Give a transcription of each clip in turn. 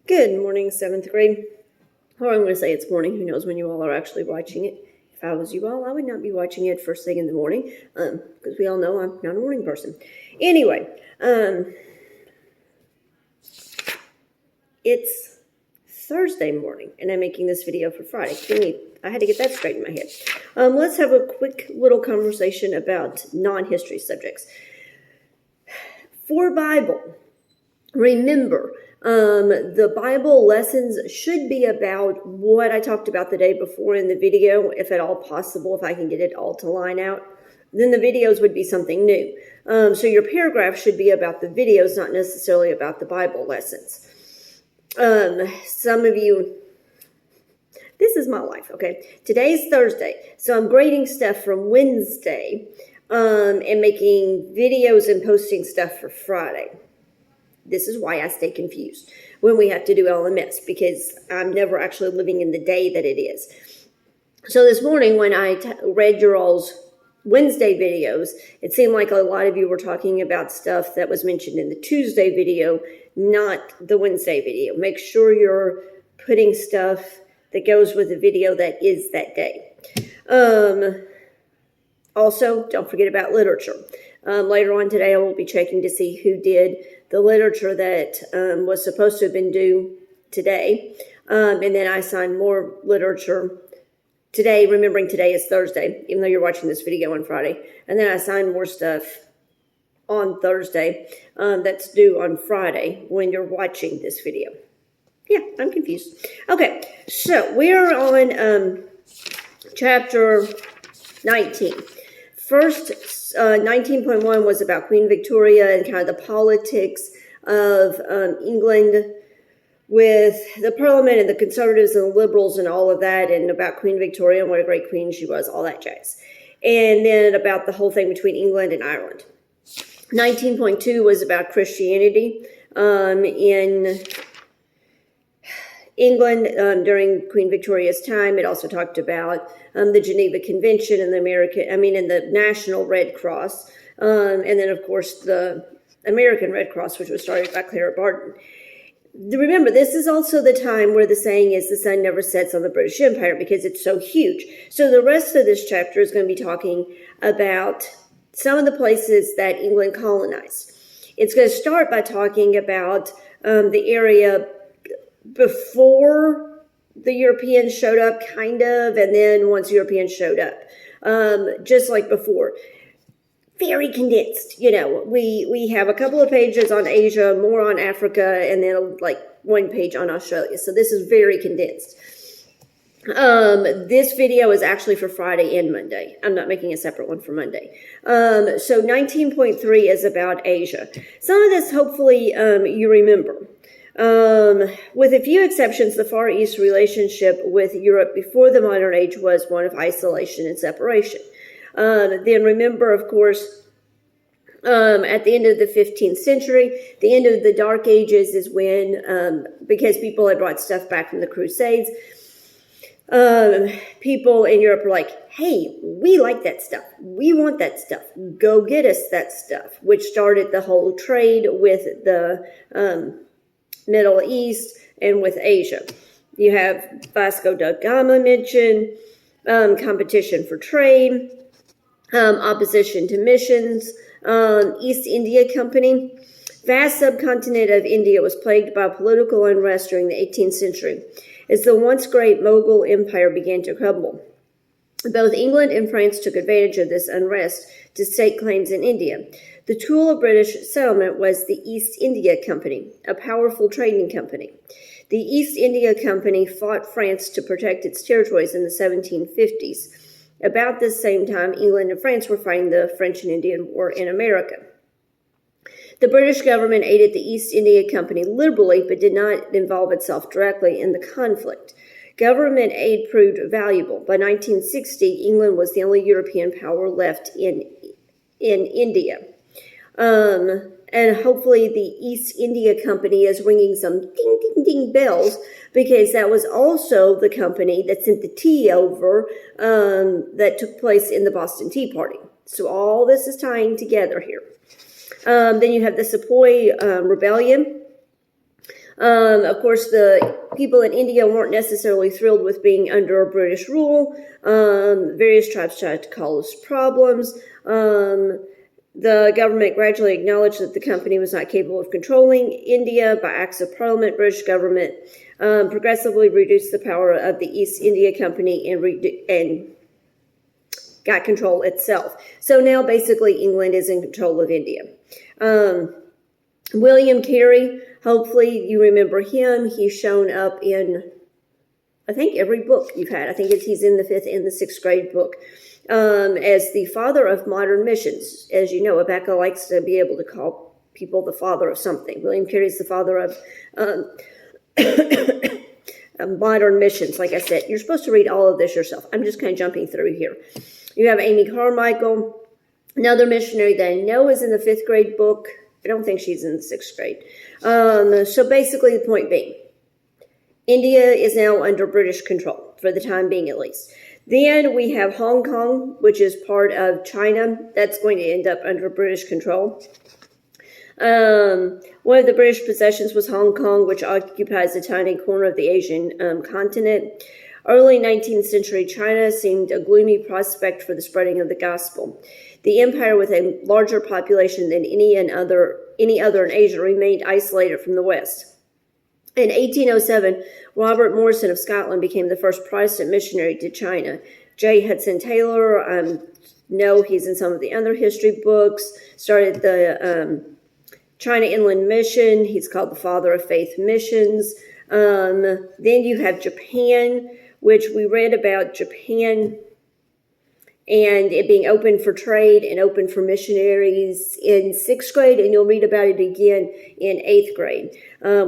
Good morning, 7th grade. Or I'm going to say it's morning. Who knows when you all are actually watching it. If I was you all, I would not be watching it first thing in the morning, because we all know I'm not a morning person. Anyway, it's Thursday morning, and I'm making this video for Friday. I had to get that straight in my head. Let's have a quick little conversation about non-history subjects. For Bible, remember, the Bible lessons should be about what I talked about the day before in the video, if at all possible, if I can get it all to line out. Then the videos would be something new. So your paragraph should be about the videos, not necessarily about the Bible lessons. Some of you, this is my life, okay? Today's Thursday, so I'm grading stuff from Wednesday, and making videos and posting stuff for Friday. This is why I stay confused when we have to do LMS, because I'm never actually living in the day that it is. So this morning when I read your all's Wednesday videos, it seemed like a lot of you were talking about stuff that was mentioned in the Tuesday video, not the Wednesday video. Make sure you're putting stuff that goes with the video that is that day. Also, don't forget about literature. Later on today, I will be checking to see who did the literature that was supposed to have been due today. And then I assigned more literature today, remembering today is Thursday, even though you're watching this video on Friday. And then I assigned more stuff on Thursday that's due on Friday when you're watching this video. Yeah, I'm confused. Okay, so we're on chapter 19. First, 19.1 was about Queen Victoria and kind of the politics of England with the Parliament and the Conservatives and the Liberals and all of that, and about Queen Victoria and what a great queen she was, all that jazz. And then about the whole thing between England and Ireland. 19.2 was about Christianity in England during Queen Victoria's time. It also talked about the Geneva Convention and the National Red Cross, and then of course the American Red Cross, which was started by Clara Barton. Remember, this is also the time where the saying is the sun never sets on the British Empire because it's so huge. So the rest of this chapter is going to be talking about some of the places that England colonized. It's going to start by talking about the area before the Europeans showed up, kind of, and then once Europeans showed up, just like before. Very condensed, we have a couple of pages on Asia, more on Africa, and then like one page on Australia. So this is very condensed. This video is actually for Friday and Monday. I'm not making a separate one for Monday. So 19.3 is about Asia. Some of this, hopefully, you remember. With a few exceptions, the Far East relationship with Europe before the modern age was one of isolation and separation. Then remember, of course, at the end of the 15th century, the end of the Dark Ages is when, because people had brought stuff back from the Crusades, people in Europe were like, hey, we like that stuff. We want that stuff. Go get us that stuff, which started the whole trade with the Middle East and with Asia. You have Vasco da Gama mentioned, competition for trade, opposition to missions, East India Company. Vast subcontinent of India was plagued by political unrest during the 18th century as the once great Mughal Empire began to crumble. Both England and France took advantage of this unrest to stake claims in India. The tool of British settlement was the East India Company, a powerful trading company. The East India Company fought France to protect its territories in the 1750s. About this same time, England and France were fighting the French and Indian War in America. The British government aided the East India Company liberally, but did not involve itself directly in the conflict. Government aid proved valuable. By 1960, England was the only European power left in India. And hopefully the East India Company is ringing some ding, ding, ding bells, because that was also the company that sent the tea over that took place in the Boston Tea Party. So all this is tying together here. Then you have the Sepoy Rebellion. Of course, the people in India weren't necessarily thrilled with being under British rule. Various tribes tried to cause problems. The government gradually acknowledged that the company was not capable of controlling India. By acts of parliament, British government progressively reduced the power of the East India Company and got control itself. So now basically England is in control of India. William Carey, hopefully you remember him. He's shown up in, I think, every book you've had. I think he's in the 5th and the 6th grade book. As the father of modern missions. As you know, Rebecca likes to be able to call people the father of something. William Carey is the father of modern missions. Like I said, you're supposed to read all of this yourself. I'm just kind of jumping through here. You have Amy Carmichael, another missionary that I know is in the 5th grade book. I don't think she's in the 6th grade. So basically the point being, India is now under British control, for the time being at least. Then we have Hong Kong, which is part of China. That's going to end up under British control. One of the British possessions was Hong Kong, which occupies a tiny corner of the Asian continent. Early 19th century China seemed a gloomy prospect for the spreading of the gospel. The empire, with a larger population than any other in Asia, remained isolated from the West. In 1807, Robert Morrison of Scotland became the first Protestant missionary to China. J. Hudson Taylor, no, he's in some of the other history books, started the China Inland Mission. He's called the Father of Faith Missions. Then you have Japan, which we read about Japan and it being open for trade and open for missionaries in 6th grade, and you'll read about it again in 8th grade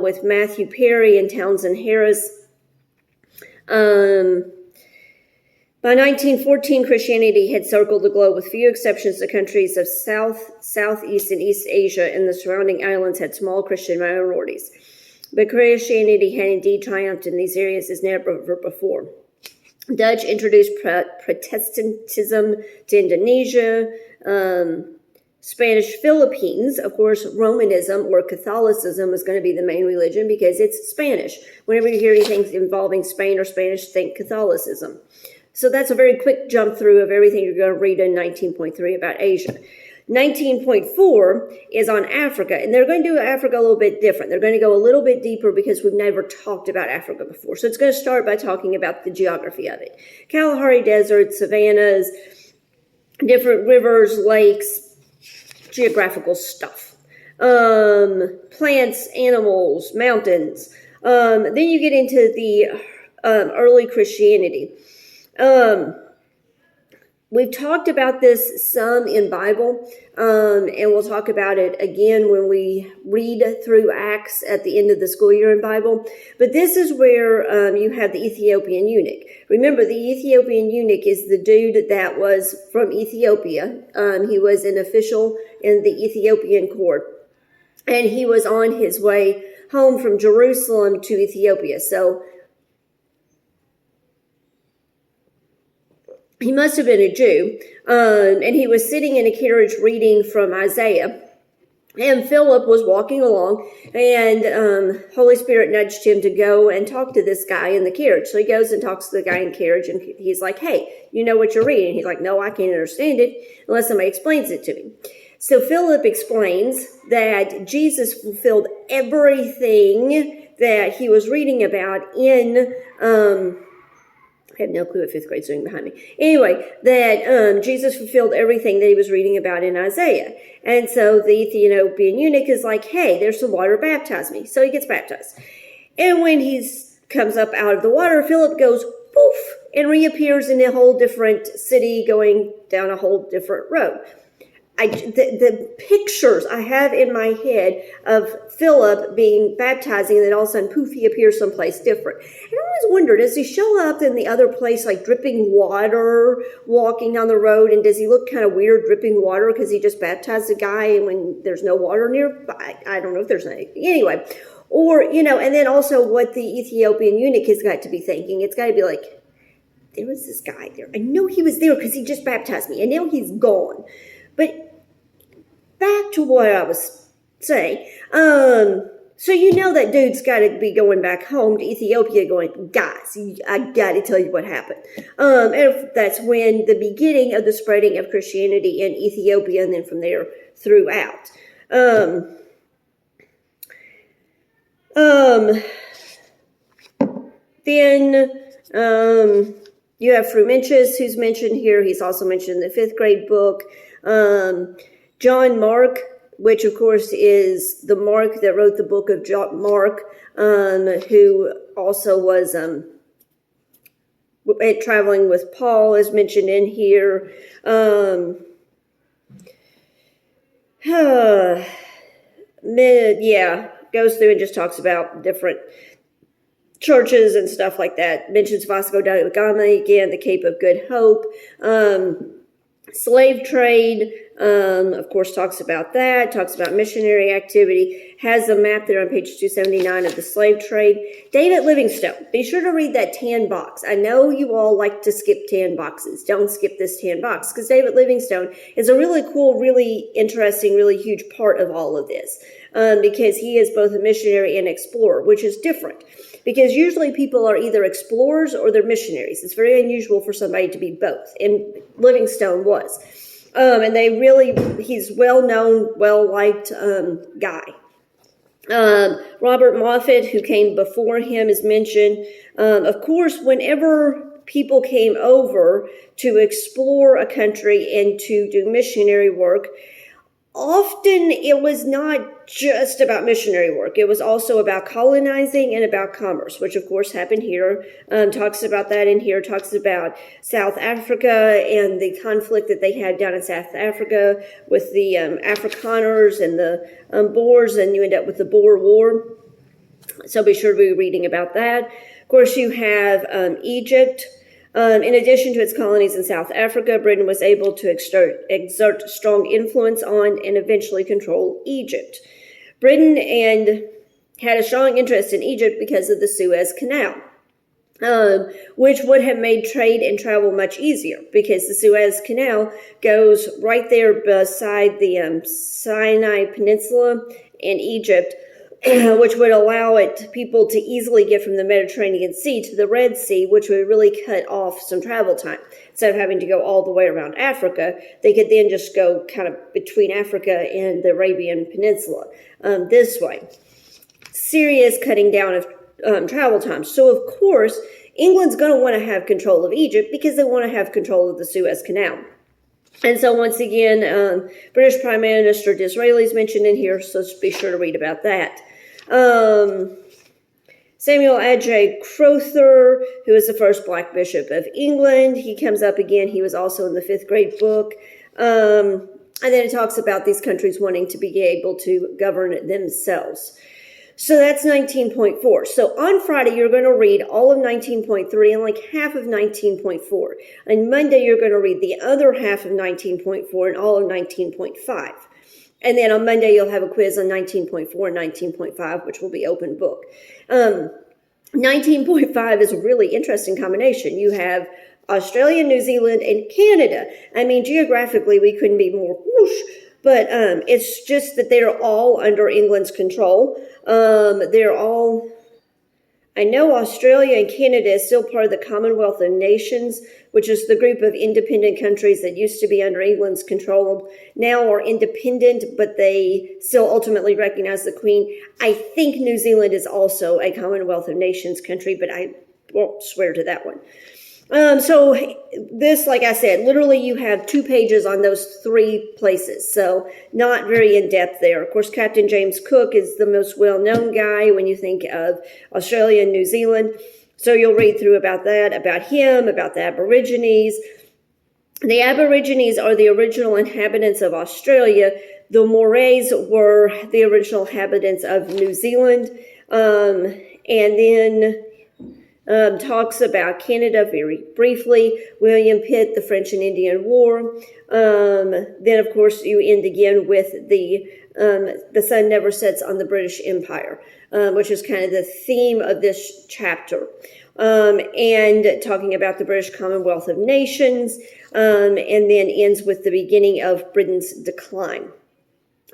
with Matthew Perry and Townsend Harris. By 1914, Christianity had circled the globe, with few exceptions. The countries of South, Southeast, and East Asia and the surrounding islands had small Christian minorities. But Christianity had indeed triumphed in these areas as never before. Dutch introduced Protestantism to Indonesia. Spanish Philippines, of course, Romanism or Catholicism was going to be the main religion because it's Spanish. Whenever you hear anything involving Spain or Spanish, think Catholicism. So that's a very quick jump through of everything you're going to read in 19.3 about Asia. 19.4 is on Africa, and they're going to do Africa a little bit different. They're going to go a little bit deeper because we've never talked about Africa before. So it's going to start by talking about the geography of it. Kalahari Desert, savannas, different rivers, lakes, geographical stuff. Plants, animals, mountains. Then you get into the early Christianity. We've talked about this some in Bible, and we'll talk about it again when we read through Acts at the end of the school year in Bible. But this is where you have the Ethiopian eunuch. Remember, the Ethiopian eunuch is the dude that was from Ethiopia. He was an official in the Ethiopian court, and he was on his way home from Jerusalem to Ethiopia. So he must have been a Jew, and he was sitting in a carriage reading from Isaiah, and Philip was walking along, and Holy Spirit nudged him to go and talk to this guy in the carriage. So he goes and talks to the guy in the carriage, and he's like, hey, you know what you're reading? He's like, no, I can't understand it unless somebody explains it to me. So Philip explains that Jesus fulfilled everything that he was reading about in I have no clue what 5th grade's doing behind me. Anyway, that Jesus fulfilled everything that he was reading about in Isaiah. And so the Ethiopian eunuch is like, hey, there's some water, baptize me. So he gets baptized. And when he comes up out of the water, Philip goes, poof, and reappears in a whole different city going down a whole different road. The pictures I have in my head of Philip being baptizing, and then all of a sudden, poof, he appears someplace different. And I always wondered, does he show up in the other place like dripping water, walking down the road, and does he look kind of weird dripping water because he just baptized a guy and when there's no water nearby? I don't know if there's any. Anyway, or, and then also what the Ethiopian eunuch has got to be thinking. It's got to be like, there was this guy there. I know he was there because he just baptized me, and now he's gone. But back to what I was saying. So you know that dude's got to be going back home to Ethiopia going, guys, I got to tell you what happened. And that's when the beginning of the spreading of Christianity in Ethiopia, and then from there throughout. Then you have Frumentius, who's mentioned here. He's also mentioned in the 5th grade book. John Mark, which of course is the Mark that wrote the book of Mark, who also was traveling with Paul, is mentioned in here. Goes through and just talks about different churches and stuff like that. Mentions Vasco da Gama again, the Cape of Good Hope. Slave trade, of course, talks about that, talks about missionary activity, has a map there on page 279 of the slave trade. David Livingstone, be sure to read that tan box. I know you all like to skip tan boxes. Don't skip this tan box, because David Livingstone is a really cool, really interesting, really huge part of all of this, because he is both a missionary and explorer, which is different. Because usually people are either explorers or they're missionaries. It's very unusual for somebody to be both, and Livingstone was. And he's well-known, well-liked guy. Robert Moffat, who came before him, is mentioned. Of course, whenever people came over to explore a country and to do missionary work, often it was not just about missionary work. It was also about colonizing and about commerce, which of course happened here. Talks about that in here, talks about South Africa and the conflict that they had down in South Africa with the Afrikaners and the Boers, and you end up with the Boer War. So be sure to be reading about that. Of course, you have Egypt. In addition to its colonies in South Africa, Britain was able to exert strong influence on and eventually control Egypt. Britain had a strong interest in Egypt because of the Suez Canal, which would have made trade and travel much easier, because the Suez Canal goes right there beside the Sinai Peninsula in Egypt, which would allow people to easily get from the Mediterranean Sea to the Red Sea, which would really cut off some travel time. Instead of having to go all the way around Africa, they could then just go kind of between Africa and the Arabian Peninsula this way. Serious cutting down of travel time. So, of course, England's going to want to have control of Egypt because they want to have control of the Suez Canal. And so once again, British Prime Minister Disraeli is mentioned in here, so be sure to read about that. Samuel Adjai Crowther, who is the first Black Bishop of England, he comes up again. He was also in the 5th grade book. And then it talks about these countries wanting to be able to govern themselves. So that's 19.4. So on Friday, you're going to read all of 19.3 and like half of 19.4. On Monday, you're going to read the other half of 19.4 and all of 19.5. And then on Monday, you'll have a quiz on 19.4 and 19.5, which will be open book. 19.5 is a really interesting combination. You have Australia, New Zealand, and Canada. I mean, geographically, we couldn't be more whoosh, but it's just that they're all under England's control. I know Australia and Canada is still part of the Commonwealth of Nations, which is the group of independent countries that used to be under England's control, now are independent, but they still ultimately recognize the Queen. I think New Zealand is also a Commonwealth of Nations country, but I won't swear to that one. So this, like I said, literally you have 2 pages on those 3 places. So not very in-depth there. Of course, Captain James Cook is the most well-known guy when you think of Australia and New Zealand. So you'll read through about that, about him, about the Aborigines. The Aborigines are the original inhabitants of Australia. The Morays were the original inhabitants of New Zealand. And then talks about Canada very briefly, William Pitt, the French and Indian War. Then, of course, you end again with the sun never sets on the British Empire, which is kind of the theme of this chapter. And talking about the British Commonwealth of Nations, and then ends with the beginning of Britain's decline.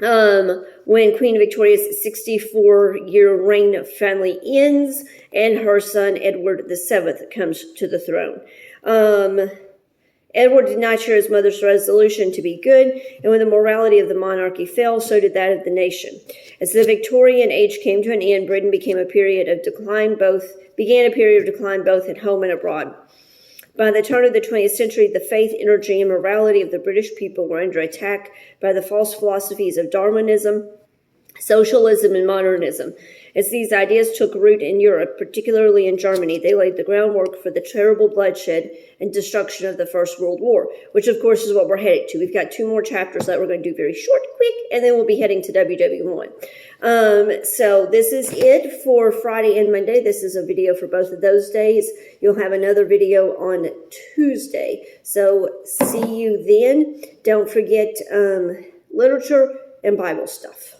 when Queen Victoria's 64-year reign finally ends and her son Edward VII comes to the throne. Edward did not share his mother's resolution to be good, and when the morality of the monarchy fell, so did that of the nation. As the Victorian age came to an end, Britain began a period of decline both at home and abroad. By the turn of the 20th century, the faith, energy, and morality of the British people were under attack by the false philosophies of Darwinism, socialism, and modernism. As these ideas took root in Europe, particularly in Germany, they laid the groundwork for the terrible bloodshed and destruction of the First World War, which of course is what we're headed to. We've got 2 more chapters that we're going to do very short, quick, and then we'll be heading to WW1. So this is it for Friday and Monday. This is a video for both of those days. You'll have another video on Tuesday. So see you then. Don't forget literature and Bible stuff.